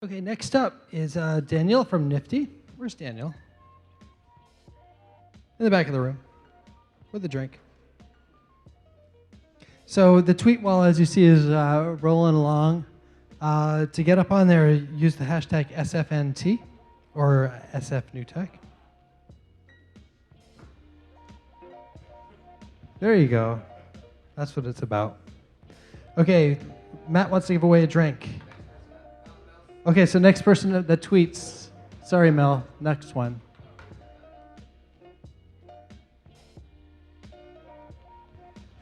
Okay, next up is Daniel from Nifty. Where's Daniel? In the back of the room with a drink. So the tweet wall, as you see, is rolling along. To get up on there, use the hashtag SFNT or SFNewTech. There you go. That's what it's about. Okay, Matt wants to give away a drink. Okay, so next person that tweets. Sorry, Mel. Next one.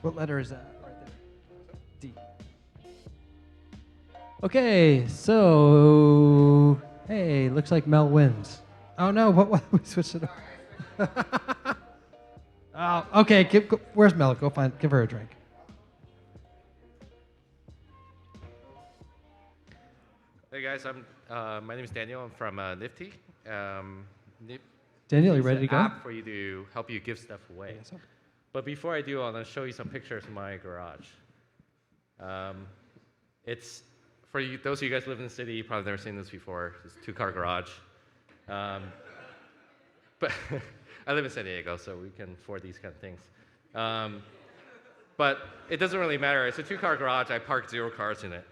What letter is that? Right there. D. Okay, so hey, looks like Mel wins. Oh no, what we switched it up. Oh, okay, where's Mel? Give her a drink. Hey guys, my name is Daniel. I'm from Nifty. Daniel, you ready to go? App for you to help you give stuff away. Yes, sir. But before I do, I want to show you some pictures of my garage. It's for you, those of you guys who live in the city, you've probably never seen this before. It's a 2-car garage. But I live in San Diego, so we can afford these kind of things. But it doesn't really matter. It's a 2-car garage. I parked 0 cars in it.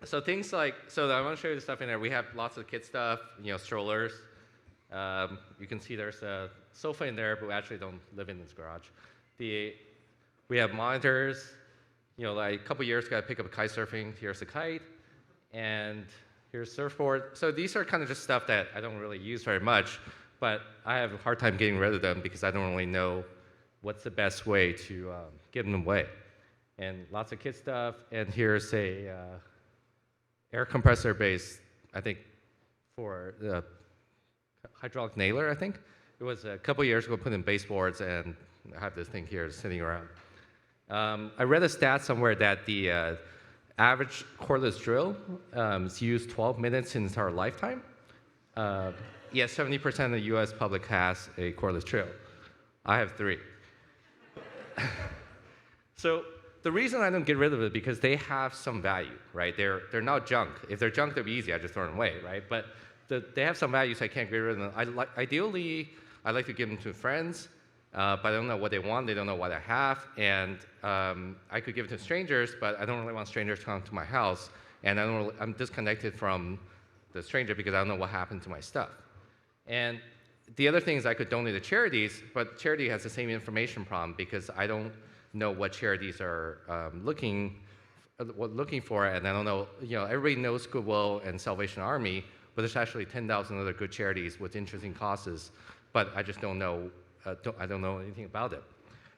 So things like, I want to show you the stuff in there. We have lots of kid stuff, strollers. You can see there's a sofa in there, but we actually don't live in this garage. We have monitors. Like a couple years ago, I picked up a kite surfing. Here's a kite, and here's a surfboard. So these are kind of just stuff that I don't really use very much, but I have a hard time getting rid of them because I don't really know what's the best way to give them away. And lots of kid stuff. And here's a air compressor base, I think, for the hydraulic nailer, I think. It was a couple years ago, put in baseboards, and I have this thing here sitting around. I read a stat somewhere that the average cordless drill is used 12 minutes in its entire lifetime. Yes, 70% of the US public has a cordless drill. I have 3. So the reason I don't get rid of it because they have some value, right? They're not junk. If they're junk, they'll be easy. I just throw them away, right? But they have some value, so I can't get rid of them. Ideally, I like to give them to friends, but I don't know what they want. They don't know what I have, and I could give it to strangers, but I don't really want strangers to come to my house, and I'm disconnected from the stranger because I don't know what happened to my stuff. And the other thing is I could donate to charities, but charity has the same information problem because I don't know what charities are looking for, and I don't know. Everybody knows Goodwill and Salvation Army, but there's actually 10,000 other good charities with interesting causes, but I just don't know. I don't know anything about it.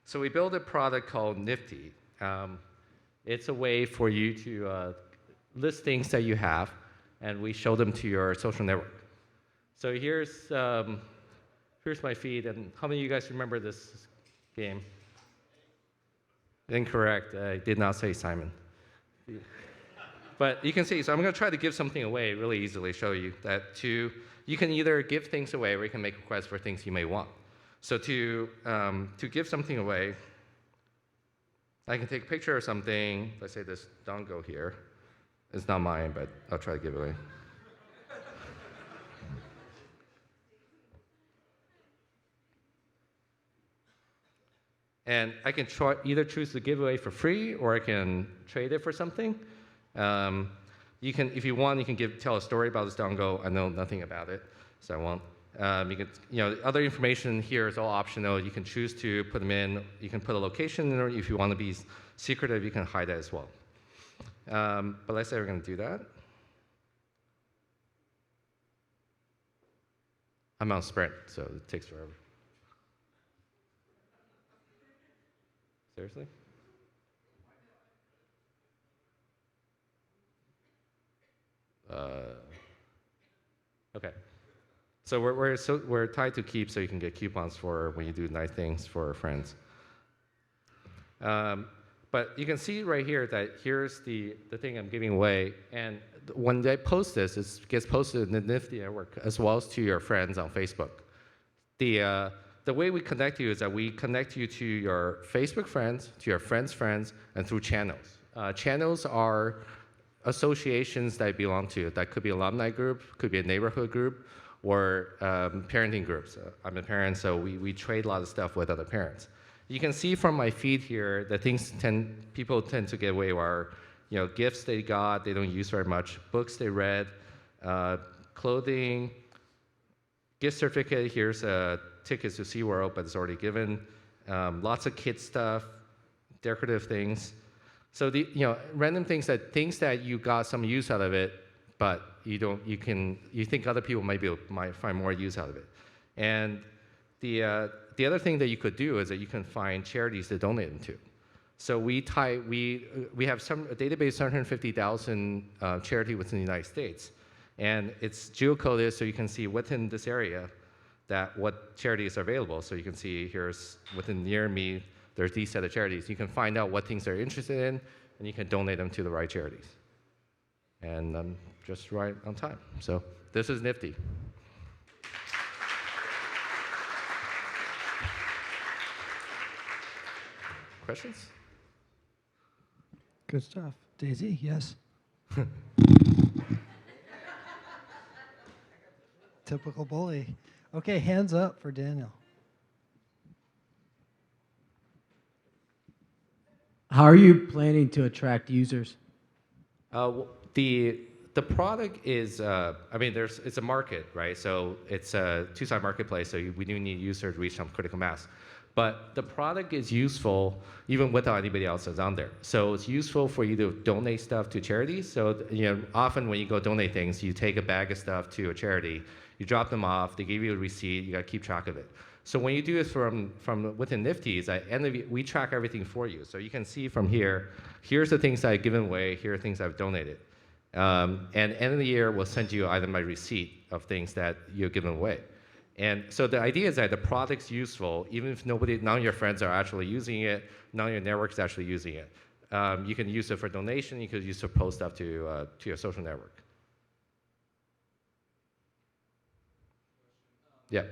So we built a product called Nifty. It's a way for you to list things that you have, and we show them to your social network. So here's my feed, and how many of you guys remember this game? Incorrect. I did not say Simon. But you can see, so I'm going to try to give something away really easily, show you that you can either give things away or you can make requests for things you may want. So to give something away, I can take a picture of something. Let's say this dongo here. It's not mine, but I'll try to give it away. And I can either choose to give away for free, or I can trade it for something. You can, if you want, you can tell a story about this dongo. I know nothing about it, so I won't. Other information here is all optional. You can choose to put them in. You can put a location in, or if you want to be secretive, you can hide that as well. But let's say we're going to do that. I'm on Sprint, so it takes forever. Seriously? Okay. So we're tied to Keep, so you can get coupons for when you do nice things for friends. But you can see right here that here's the thing I'm giving away, and when they post this, it gets posted in the Nifty network as well as to your friends on Facebook. The way we connect you is that we connect you to your Facebook friends, to your friends' friends, and through channels. Channels are associations that I belong to. That could be alumni group, could be a neighborhood group, or parenting groups. I'm a parent, so we trade a lot of stuff with other parents. You can see from my feed here that people tend to get away are, gifts they got, they don't use very much, books they read, clothing, gift certificate, here's tickets to SeaWorld, but it's already given, lots of kid stuff, decorative things. So random things that you got some use out of it, but you think other people might find more use out of it. And the other thing that you could do is that you can find charities to donate them to. So we have a database of 750,000 charity within the United States, and it's geocoded so you can see within this area what charities are available. So you can see here's within near me, there's these set of charities. You can find out what things they're interested in, and you can donate them to the right charities. And I'm just right on time. So this is Nifty. Questions? Good stuff. Daisy, yes? Typical bully. Okay, hands up for Daniel. How are you planning to attract users? The product is, it's a market, right? So it's a two-sided marketplace, so we do need users to reach some critical mass. But the product is useful even without anybody else that's on there. So it's useful for you to donate stuff to charities. So often when you go donate things, you take a bag of stuff to a charity, you drop them off, they give you a receipt, you got to keep track of it. So when you do this from within Nifty, we track everything for you. So you can see from here, here's the things that I've given away, here are things I've donated. And end of the year, we'll send you either my receipt of things that you've given away. And so the idea is that the product's useful, even if none of your friends are actually using it, none of your network's actually using it. You can use it for donation, you could use it to post stuff to your social network. Yeah.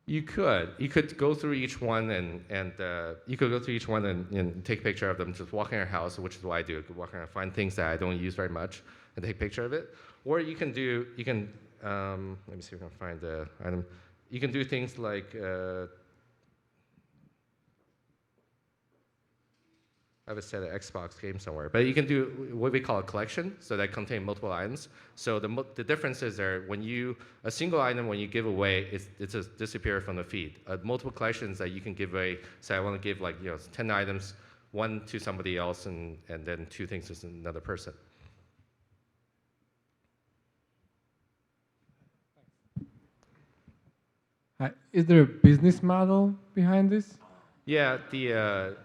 You could go through each one and take a picture of them, just walk in your house, which is what I do. I could walk around and find things that I don't use very much and take a picture of it. Or let me see if I can find the item. You can do things like, I have a set of Xbox games somewhere, but you can do what we call a collection, so that contain multiple items. So the differences are a single item when you give away, it just disappears from the feed. Multiple collections that you can give away, say I want to give 10 items, one to somebody else and then 2 things to another person. Is there a business model behind this? Yeah, the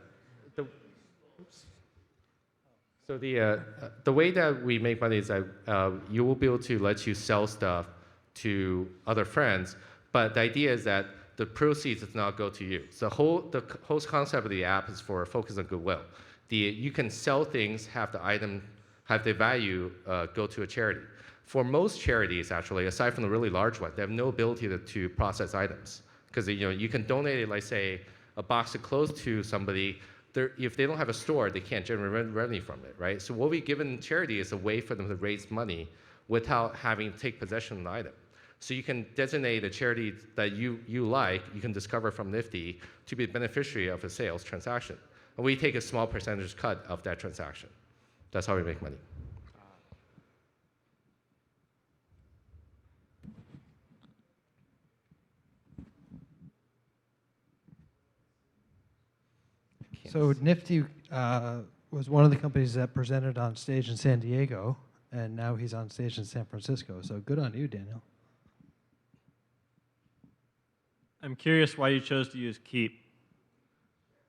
way that we make money is that you will be able to let you sell stuff to other friends, but the idea is that the proceeds does not go to you. So the whole concept of the app is for focus on goodwill. You can sell things, have the value go to a charity. For most charities, actually, aside from the really large ones, they have no ability to process items because you can donate, like say, a box of clothes to somebody. If they don't have a store, they can't generate revenue from it, right? So what we give in charity is a way for them to raise money without having to take possession of the item. So you can designate a charity that you can discover from Nifty, to be a beneficiary of a sales transaction. And we take a small percentage cut of that transaction. That's how we make money. So Nifty was one of the companies that presented on stage in San Diego, and now he's on stage in San Francisco. So good on you, Daniel. I'm curious why you chose to use Keep.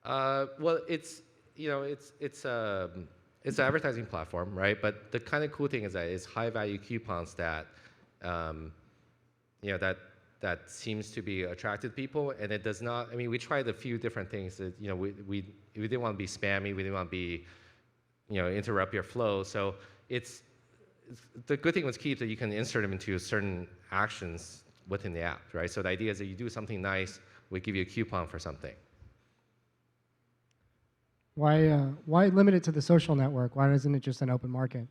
Well, it's an advertising platform, right? But the kind of cool thing is that it's high-value coupons that that seems to be attracted to people, and it does not. I mean, we tried a few different things. That, we didn't want to be spammy. We didn't want to be, interrupt your flow. So it's the good thing with Keep that you can insert them into certain actions within the app, right? So the idea is that you do something nice, we give you a coupon for something. Why limit it to the social network? Why isn't it just an open market?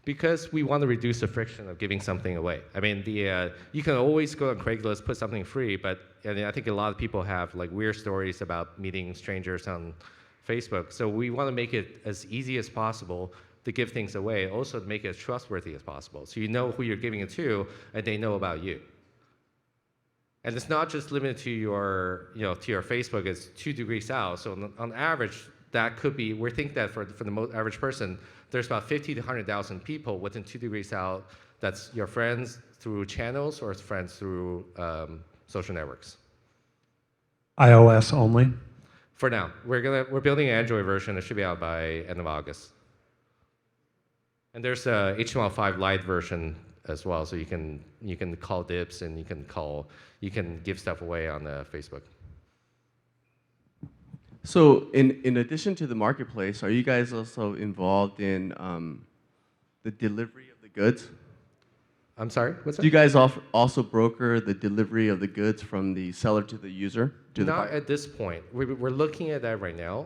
Because we want to reduce the friction of giving something away. I mean, you can always go on Craigslist, put something free, but I think a lot of people have like weird stories about meeting strangers on Facebook. So we want to make it as easy as possible to give things away, also to make it as trustworthy as possible. So you know who you're giving it to, and they know about you. And it's not just limited to your, to your Facebook. It's 2 degrees south. So on average, that could be. We think that for the most average person, there's about 50 to 100,000 people within 2 degrees south. That's your friends through channels or friends through social networks. iOS only? For now, we're building an Android version. It should be out by end of August. And there's a HTML5 Lite version as well, so you can call dibs and you can give stuff away on Facebook. So in addition to the marketplace, are you guys also involved in the delivery of the goods? I'm sorry, what's that? Do you guys also broker the delivery of the goods from the seller to the user? Not at this point. We're looking at that right now.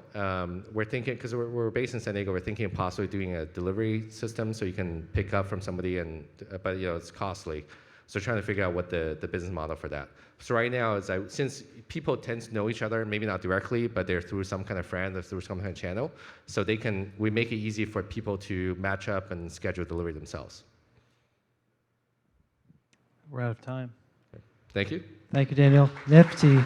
We're thinking, because we're based in San Diego, we're thinking of possibly doing a delivery system so you can pick up from somebody, but it's costly. So trying to figure out what the business model for that. So right now, since people tend to know each other, maybe not directly, but they're through some kind of friend or through some kind of channel, so we make it easy for people to match up and schedule delivery themselves. We're out of time. Thank you. Thank you, Daniel. Nifty.